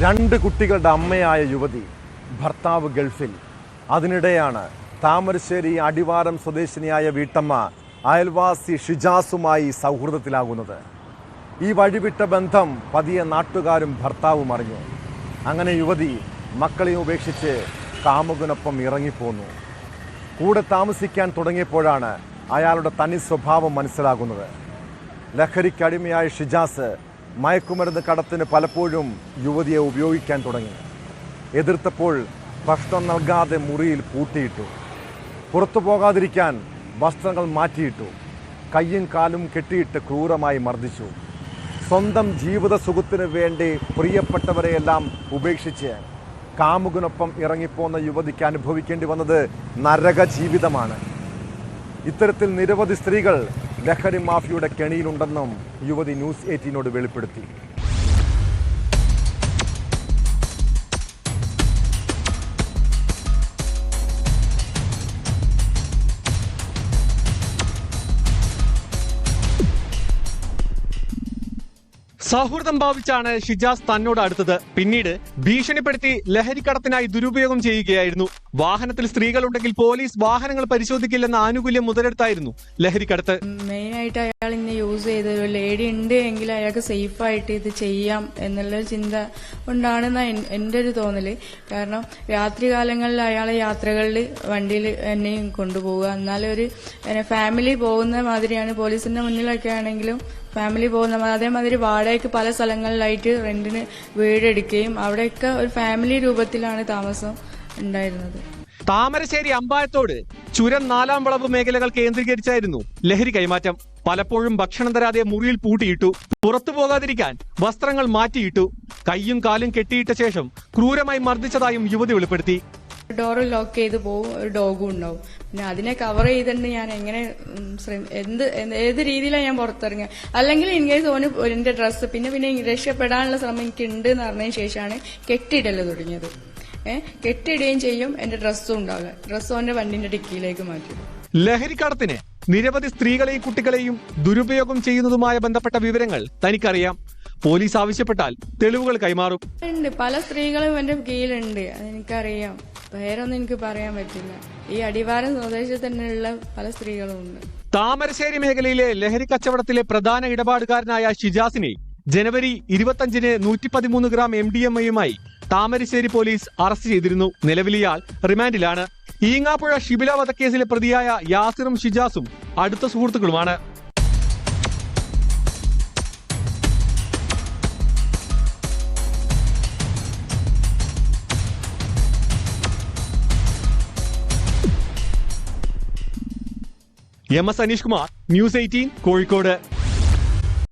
രണ്ട് കുട്ടികളുടെ അമ്മയായ യുവതി ഭർത്താവ് ഗൾഫിൽ. അതിനിടെയാണ് താമരശ്ശേരി അടിവാരം സ്വദേശിനിയായ വീട്ടമ്മ അയൽവാസി ഷിജാസുമായി സൗഹൃദത്തിലാകുന്നത്. ഈ വഴിവിട്ട ബന്ധം പതിയെ നാട്ടുകാരും ഭർത്താവും അറിഞ്ഞു. അങ്ങനെ യുവതി മക്കളെയും ഉപേക്ഷിച്ച് കാമുകനൊപ്പം ഇറങ്ങിപ്പോന്നു. കൂടെ താമസിക്കാൻ തുടങ്ങിയപ്പോഴാണ് അയാളുടെ തനി സ്വഭാവം മനസ്സിലാകുന്നത്. ലഹരിക്കടിമയായ ഷിജാസ് മയക്കുമരുന്ന് കടത്തിന് പലപ്പോഴും യുവതിയെ ഉപയോഗിക്കാൻ തുടങ്ങി. എതിർത്തപ്പോൾ ഭക്ഷണം നൽകാതെ മുറിയിൽ പൂട്ടിയിട്ടു. പുറത്തു പോകാതിരിക്കാൻ വസ്ത്രങ്ങൾ മാറ്റിയിട്ടു. കയ്യും കാലും കെട്ടിയിട്ട് ക്രൂരമായി മർദ്ദിച്ചു. സ്വന്തം ജീവിത സുഖത്തിന് വേണ്ടി പ്രിയപ്പെട്ടവരെയെല്ലാം ഉപേക്ഷിച്ച് കാമുകനൊപ്പം ഇറങ്ങിപ്പോന്ന യുവതിക്ക് അനുഭവിക്കേണ്ടി വന്നത് നരക ജീവിതമാണ്. ഇത്തരത്തിൽ നിരവധി സ്ത്രീകൾ ലഹരി മാഫിയയുടെ കെണിയിലുണ്ടെന്നും യുവതി ന്യൂസ് 18നോട് വെളിപ്പെടുത്തി. സൗഹൃദം ഭാവിച്ചാണ് ഷിജാസ് തന്നോട് അടുത്തത്. പിന്നീട് ഭീഷണിപ്പെടുത്തി ലഹരിക്കടത്തിനായി ദുരുപയോഗം ചെയ്യുകയായിരുന്നു. വാഹനത്തിൽ സ്ത്രീകളുണ്ടെങ്കിൽ പോലീസ് വാഹനങ്ങൾ പരിശോധിക്കില്ലെന്ന ആനുകൂല്യം മുതലെടുത്തായിരുന്നു ലഹരിക്കടത്ത്. മെയിനായിട്ട് അയാൾ ഇന്നെ യൂസ് ചെയ്ത് ഒരു ലേഡി ഉണ്ട് എങ്കിൽ അയാൾക്ക് സേഫായിട്ട് ഇത് ചെയ്യാം എന്നുള്ളൊരു ചിന്ത കൊണ്ടാണെന്ന എൻ്റെ ഒരു തോന്നല്. കാരണം രാത്രി കാലങ്ങളിൽ അയാളെ യാത്രകളിൽ വണ്ടിയിൽ എന്നെയും കൊണ്ടുപോവുക. എന്നാലും ഒരു ഫാമിലി പോകുന്ന മാതിരിയാണ്. പോലീസിന്റെ മുന്നിലൊക്കെ ആണെങ്കിലും ഫാമിലി പോകുന്ന അതേമാതിരി വാടകയ്ക്ക് പല സ്ഥലങ്ങളിലായിട്ട് റെന്റിന് വീടെടുക്കുകയും അവിടെയൊക്കെ ഒരു ഫാമിലി രൂപത്തിലാണ് താമസം ഉണ്ടായിരുന്നത്. താമരശ്ശേരി അമ്പായത്തോട് ചുരം 4-ാം വളവ് മേഖലകൾ കേന്ദ്രീകരിച്ചായിരുന്നു ലഹരി കൈമാറ്റം. പലപ്പോഴും ഭക്ഷണം തരാതെ മുറിയിൽ പൂട്ടിയിട്ടു. പുറത്തു പോകാതിരിക്കാൻ വസ്ത്രങ്ങൾ മാറ്റിയിട്ടു. കയ്യും കാലും കെട്ടിയിട്ട ശേഷം ക്രൂരമായി മർദ്ദിച്ചതായും യുവതി വെളിപ്പെടുത്തി. ഡോറ് ലോക്ക് ചെയ്ത് പോകും, ഒരു ഡോഗും ഉണ്ടാവും. പിന്നെ അതിനെ കവർ ചെയ്തിട്ട് ഞാൻ എങ്ങനെ ഏത് രീതിയിലാണ് ഞാൻ പുറത്തിറങ്ങുക. അല്ലെങ്കിൽ ഇൻകേസ് ഓന് എന്റെ ഡ്രസ്സ് പിന്നെ രക്ഷപ്പെടാനുള്ള ശ്രമം എനിക്ക് ഉണ്ട് എന്ന് പറഞ്ഞതിന് ശേഷമാണ് കെട്ടിയിടല് തുടങ്ങിയത്. കെട്ടിടുകയും ചെയ്യും, എന്റെ ഡ്രസ്സും ഉണ്ടാവില്ല. ഡ്രസ്സും എന്റെ വണ്ടിന്റെ ഡിക്കിയിലേക്ക് മാറ്റി. ലഹരിക്കടത്തിന് നിരവധി സ്ത്രീകളെയും കുട്ടികളെയും ദുരുപയോഗം ചെയ്യുന്നതുമായി ബന്ധപ്പെട്ട വിവരങ്ങൾ തനിക്കറിയാം. പോലീസ് ആവശ്യപ്പെട്ടാൽ തെളിവുകൾ കൈമാറും. പല സ്ത്രീകളും എന്റെ കീഴിലുണ്ട്, അതെനിക്കറിയാം. പേരൊന്നും എനിക്ക് പറയാൻ പറ്റില്ല. ഈ അടിവാരം സ്വദേശത്ത് തന്നെയുള്ള പല സ്ത്രീകളും ഉണ്ട്. താമരശ്ശേരി മേഖലയിലെ ലഹരി കച്ചവടത്തിലെ പ്രധാന ഇടപാടുകാരനായ ഷിജാസിനെ ജനുവരി 25-ന് 113 ഗ്രാം MDMA-യുമായി താമരശ്ശേരി പോലീസ് അറസ്റ്റ് ചെയ്തിരുന്നു. നിലവിൽ ഇയാൾ റിമാൻഡിലാണ്. ഈങ്ങാപ്പുഴ ഷിബില വധക്കേസിലെ പ്രതിയായ യാസിറും ഷിജാസും അടുത്ത സുഹൃത്തുക്കളുമാണ്. MS Aneesh Kumar, news 18 Kozhikode.